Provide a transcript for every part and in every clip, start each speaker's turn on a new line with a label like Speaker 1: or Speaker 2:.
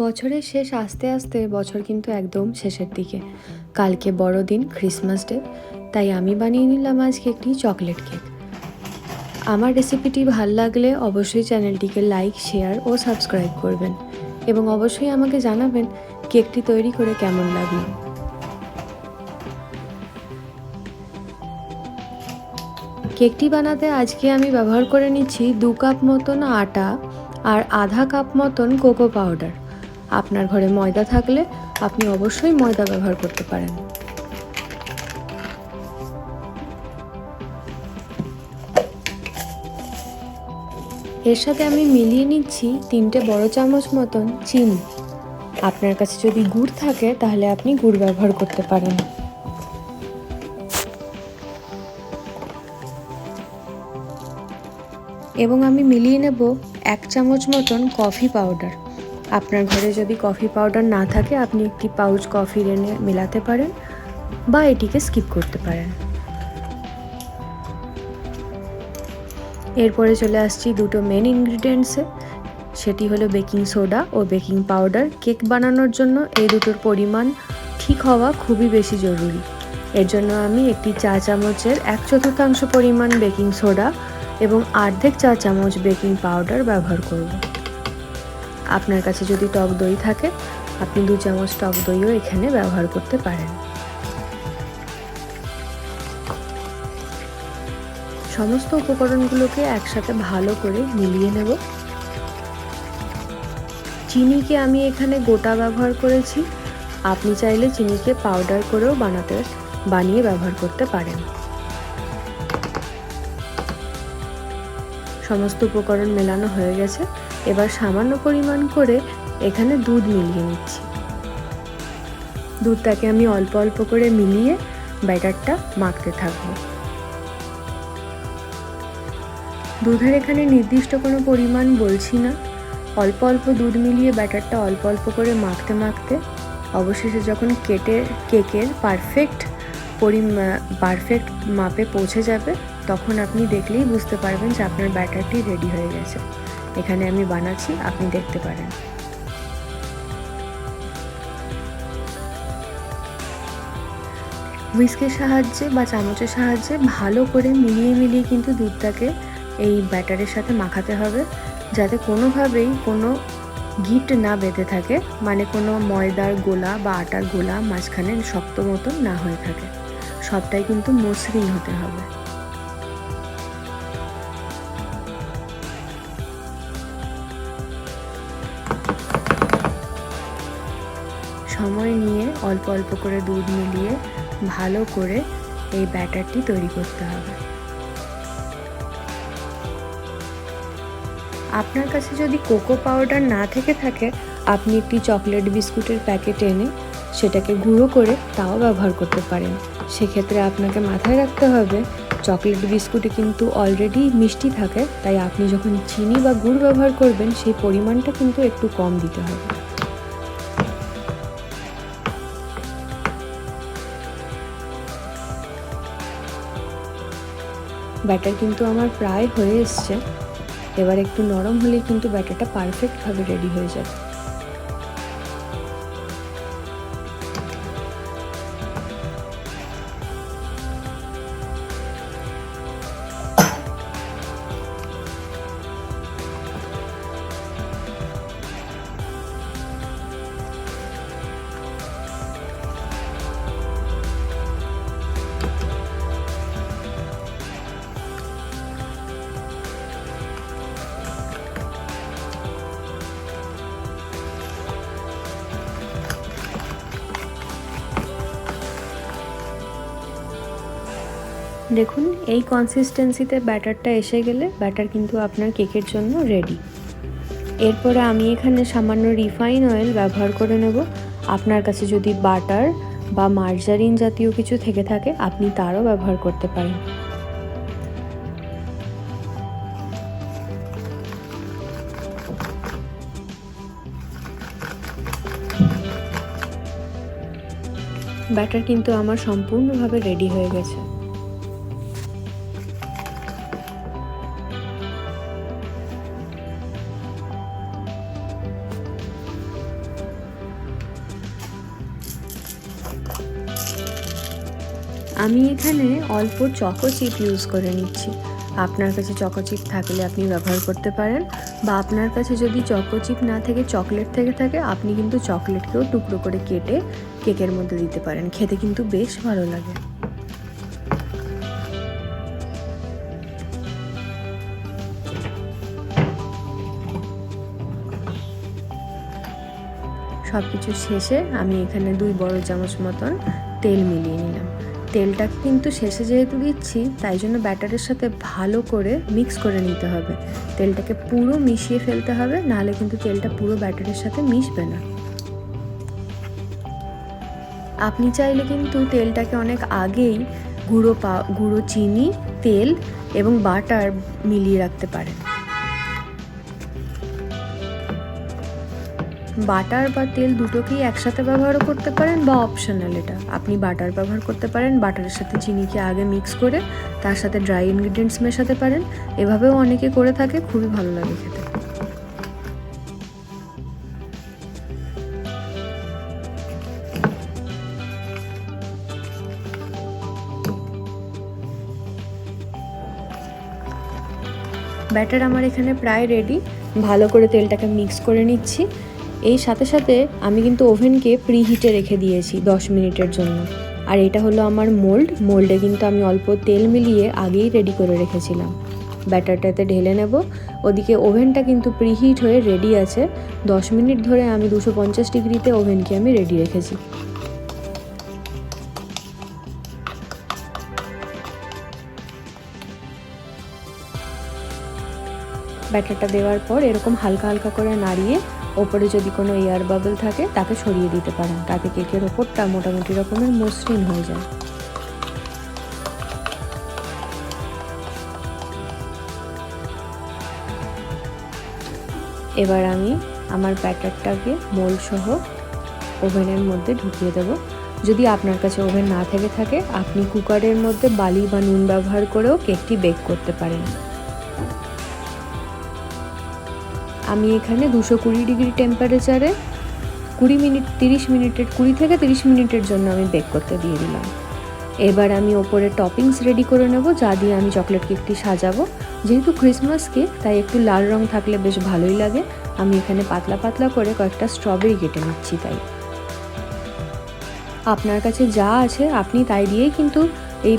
Speaker 1: বছরের শেষ আস্তে আস্তে বছর কিন্তু একদম শেষের দিকে। কালকে বড়দিন, ক্রিসমাস ডে। তাই আমি বানিয়ে নিলাম আজকে একটি চকলেট কেক। আমার রেসিপিটি ভাল লাগলে অবশ্যই চ্যানেলটিকে লাইক, শেয়ার ও সাবস্ক্রাইব করবেন এবং অবশ্যই আমাকে জানাবেন কেকটি তৈরি করে কেমন লাগলো। কেকটি বানাতে আজকে আমি ব্যবহার করে নিচ্ছি 2 কাপ মতন আটা আর আধা কাপ মতন কোকো পাউডার। আপনার ঘরে ময়দা থাকলে আপনি অবশ্যই ময়দা ব্যবহার করতে পারেন। এর সাথে আমি মিলিয়ে নিচ্ছি 3টে বড় চামচ মতন চিনি। আপনার কাছে যদি গুড় থাকে তাহলে আপনি গুড় ব্যবহার করতে পারেন। এবং আমি মিলিয়ে নেব 1 চামচ মতন কফি পাউডার। আপনার ঘরে যদি কফি পাউডার না থাকে আপনি একটি পাউচ কফি এনে মেলাতে পারেন বা এটিকে স্কিপ করতে পারেন। এরপরে চলে আসছি দুটো মেন ইনগ্রিডিয়েন্টসে, সেটি হলো বেকিং সোডা ও বেকিং পাউডার। কেক বানানোর জন্য এই দুটোর পরিমাণ ঠিক হওয়া খুবই বেশি জরুরি। এর জন্য আমি একটি চা চামচের 1/4 পরিমাণ বেকিং সোডা এবং 1/2 চা চামচ বেকিং পাউডার ব্যবহার করব। আপনার কাছে যদি টক দই থাকে আপনি 2 চামচ টক দইও এখানে ব্যবহার করতে পারেন। সমস্ত উপকরণগুলোকে একসাথে ভালো করে মিলিয়ে নেব। চিনিকে আমি এখানে গোটা ব্যবহার করেছি, আপনি চাইলে চিনিকে পাউডার করেও বানিয়ে ব্যবহার করতে পারেন। সমস্ত উপকরণ মেলানো হয়ে গেছে। এবার সামান্য পরিমাণ করে এখানে দুধ মিলিয়ে নিচ্ছি। দুধটাকে আমি অল্প অল্প করে মিলিয়ে ব্যাটারটা মাখতে থাকবো। দুধের এখানে নির্দিষ্ট কোনো পরিমাণ বলছি না, অল্প অল্প দুধ মিলিয়ে ব্যাটারটা অল্প অল্প করে মাখতে মাখতে অবশেষে যখন কেকের পারফেক্ট মাপে পৌঁছে যাবে তখন আপনি দেখলেই বুঝতে পারবেন যে আপনার ব্যাটারটি রেডি হয়ে গেছে। এখানে আমি বানাচ্ছি, আপনি দেখতে পারেন। হুইস্কের সাহায্যে বা চামচের সাহায্যে ভালো করে মিলিয়ে কিন্তু দুধটাকে এই ব্যাটারের সাথে মাখাতে হবে, যাতে কোনোভাবেই কোনো গিঁট না বেঁধে থাকে, মানে কোনো ময়দার গোলা বা আটার গোলা মাঝখানে শক্ত মতন না হয়ে থাকে। সবটাই কিন্তু মসৃণ হতে হবে। সময় নিয়ে অল্প অল্প করে দুধ মিলিয়ে ভালো করে এই ব্যাটারটি তৈরি করতে হবে। আপনার কাছে যদি কোকো পাউডার না থেকে থাকে আপনি একটি চকলেট বিস্কুটের প্যাকেট এনে সেটাকে গুঁড়ো করে তাও ব্যবহার করতে পারেন। সেক্ষেত্রে আপনাকে মাথায় রাখতে হবে চকলেট বিস্কুটে কিন্তু অলরেডি মিষ্টি থাকে, তাই আপনি যখন চিনি বা গুড় ব্যবহার করবেন সেই পরিমাণটা কিন্তু একটু কম দিতে হবে। ব্যাটার কিন্তু আমার প্রায় হয়ে এসছে। এবার একটু নরম হলেই কিন্তু ব্যাটারটা পারফেক্টভাবে রেডি হয়ে যাবে। দেখুন এই কনসিস্টেন্সিতে ব্যাটারটা এসে গেলে ব্যাটার কিন্তু আপনার কেকের জন্য রেডি। এরপরে আমি এখানে সামান্য রিফাইন অয়েল ব্যবহার করে নেব। আপনার কাছে যদি বাটার বা মার্জারিন জাতীয় কিছু থেকে থাকে আপনি তারও ব্যবহার করতে পারেন। ব্যাটার কিন্তু আমার সম্পূর্ণভাবে রেডি হয়ে গেছে। আমি এখানে অল্প চকো চিপ ইউজ করে নিচ্ছি। আপনার কাছে চকো চিপ থাকলে আপনি ব্যবহার করতে পারেন, বা আপনার কাছে যদি চকো চিপ না থেকে চকলেট থেকে থাকে, আপনি কিন্তু চকলেটকেও টুকরো করে কেটে কেকের মধ্যে দিতে পারেন। খেতে কিন্তু বেশ ভালো লাগে। সব কিছু শেষে আমি এখানে 2 বড় চামচ মতন তেল মিলিয়ে নিলাম। তেলটাকে কিন্তু শেষে যেহেতু দিচ্ছি, তাই জন্য ব্যাটারের সাথে ভালো করে মিক্স করে নিতে হবে। তেলটাকে পুরো মিশিয়ে ফেলতে হবে, নাহলে কিন্তু তেলটা পুরো ব্যাটারের সাথে মিশবে না। আপনি চাইলে কিন্তু তেলটাকে অনেক আগেই গুঁড়ো চিনি, তেল এবং বাটার মিলিয়ে রাখতে পারেন। বাটার বা তেল দুটোকেই একসাথে ব্যবহারও করতে পারেন, বা অপশনাল এটা। আপনি বাটার ব্যবহার করতে পারেন, বাটারের সাথে চিনিকে আগে মিক্স করে তার সাথে ড্রাই ইনগ্রিডিয়েন্টস মেশাতে পারেন। এভাবেও অনেকে করে থাকে, খুবই ভালো লাগে খেতে। ব্যাটার আমার এখানে প্রায় রেডি। ভালো করে তেলটাকে মিক্স করে নিচ্ছি। এই সাথে সাথে আমি কিন্তু ওভেনকে প্রিহিটে রেখে দিয়েছি 10 মিনিটের জন্য। আর এটা হলো আমার মোল্ডে কিন্তু আমি অল্প তেল মিলিয়ে আগেই রেডি করে রেখেছিলাম। ব্যাটারটাতে ঢেলে নেব। ওদিকে ওভেনটা কিন্তু প্রিহিট হয়ে রেডি আছে। 10 মিনিট ধরে আমি 250 ডিগ্রিতে ওভেনকে আমি রেডি রেখেছি। ব্যাটারটা দেওয়ার পর এরকম হালকা হালকা করে নাড়িয়ে ওপরে যদি কোনো এয়ার বাবল থাকে তাকে সরিয়ে দিতে পারেন, তাতে কেকের ওপরটা মোটামুটি রকমের মসৃণ হয়ে যায়। এবার আমি আমার ব্যাটারটাকে মোল্ড সহ ওভেনের মধ্যে ঢুকিয়ে দেব। যদি আপনার কাছে ওভেন না থেকে থাকে, আপনি কুকারের মধ্যে বালি বা নুন ব্যবহার করেও কেকটি বেক করতে পারেন। আমি এখানে 220 ডিগ্রি টেম্পারেচারে 20 থেকে 30 মিনিটের জন্য আমি বেক করতে দিয়ে দিলাম। এবার আমি ওপরে টপিংস রেডি করে নেব, যা দিয়ে আমি চকলেট কেকটি সাজাবো। যেহেতু ক্রিসমাস কেক, তাই একটু লাল রং থাকলে বেশ ভালোই লাগে। আমি এখানে পাতলা পাতলা করে কয়েকটা স্ট্রবেরি কেটে নিচ্ছি। তাই আপনার কাছে যা আছে আপনি তাই দিয়েই কিন্তু এই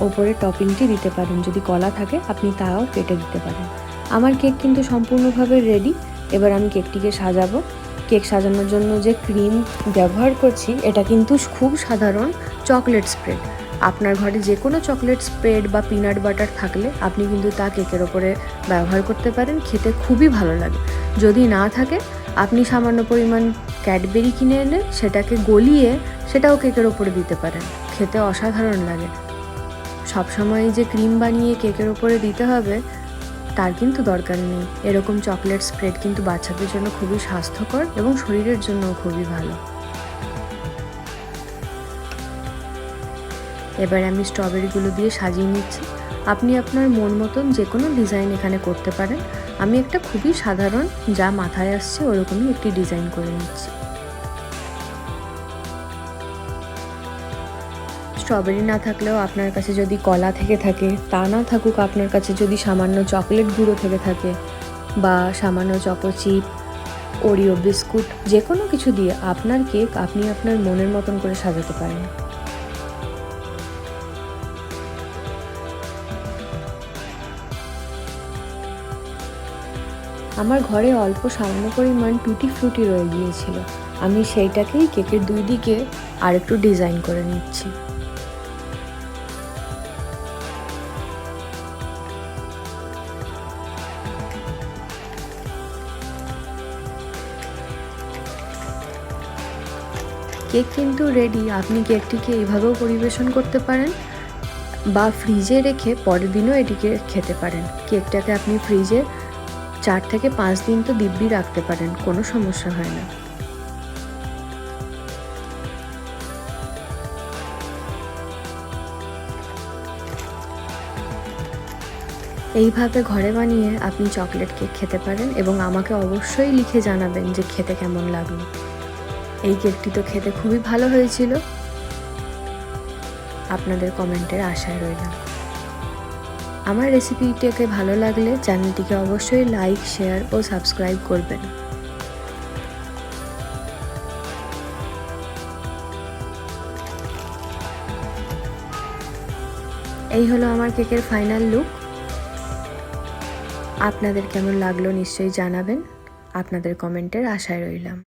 Speaker 1: ওপরে টপিংটি দিতে পারেন। যদি কলা থাকে আপনি তাও কেটে দিতে পারেন। আমার কেক কিন্তু সম্পূর্ণভাবে রেডি। এবার আমি কেকটিকে সাজাবো। কেক সাজানোর জন্য যে ক্রিম ব্যবহার করছি, এটা কিন্তু খুব সাধারণ চকলেট স্প্রেড। আপনার ঘরে যে কোনো চকলেট স্প্রেড বা পিনাট বাটার থাকলে আপনি কিন্তু তা কেকের ওপরে ব্যবহার করতে পারেন। খেতে খুবই ভালো লাগে। যদি না থাকে, আপনি সামান্য পরিমাণ ক্যাডবেরি কিনে এনে সেটাকে গলিয়ে সেটাও কেকের ওপরে দিতে পারেন। খেতে অসাধারণ লাগে। সবসময় যে ক্রিম বানিয়ে কেকের ওপরে দিতে হবে তার কিন্তু দরকার নেই। এরকম চকলেট স্প্রেড কিন্তু বাচ্চাদের জন্য খুবই স্বাস্থ্যকর এবং শরীরের জন্যও খুবই ভালো। এবার আমি স্ট্রবেরিগুলো দিয়ে সাজিয়ে নিচ্ছি। আপনি আপনার মন মতন যে কোনো ডিজাইন এখানে করতে পারেন। আমি একটা খুবই সাধারণ, যা মাথায় আসছে ওরকমই একটি ডিজাইন করে নিচ্ছি। স্ট্রবেরি না থাকলেও আপনার কাছে যদি কলা থেকে থাকে, তা না থাকুক আপনার কাছে যদি সামান্য চকলেট গুঁড়ো থেকে থাকে, বা সামান্য চকো চিপ, ওরিও বিস্কুট, যে কোনো কিছু দিয়ে আপনার কেক আপনি আপনার মনের মতন করে সাজাতে পারেন। আমার ঘরে অল্প সামান্য পরিমাণ টুটি ফ্রুটি রয়ে গিয়েছিল। আমি সেইটাকেই কেকের দুই দিকে আরেকটু ডিজাইন করে নিচ্ছি। কেক কিন্তু রেডি। আপনি কেকটিকে এইভাবেও পরিবেশন করতে পারেন, বা ফ্রিজে রেখে পরের দিনও এটিকে খেতে পারেন। কেকটাকে আপনি ফ্রিজে 4 থেকে 5 দিন তো দিব্যি রাখতে পারেন, কোনো সমস্যা হয় না। এইভাবে ঘরে বানিয়ে আপনি চকলেট কেক খেতে পারেন, এবং আমাকে অবশ্যই লিখে জানাবেন যে খেতে কেমন লাগলো। এই কেকটি তো খেতে খুবই ভালো হয়েছিল। আপনাদের কমেন্টের আশায় রইলাম। আমার রেসিপিটাকে ভালো লাগলে চ্যানেলটিকে অবশ্যই লাইক, শেয়ার ও সাবস্ক্রাইব করবেন। এই হলো আমার কেকের ফাইনাল লুক। আপনাদের কেমন লাগলো নিশ্চয়ই জানাবেন। আপনাদের কমেন্টের আশায় রইলাম।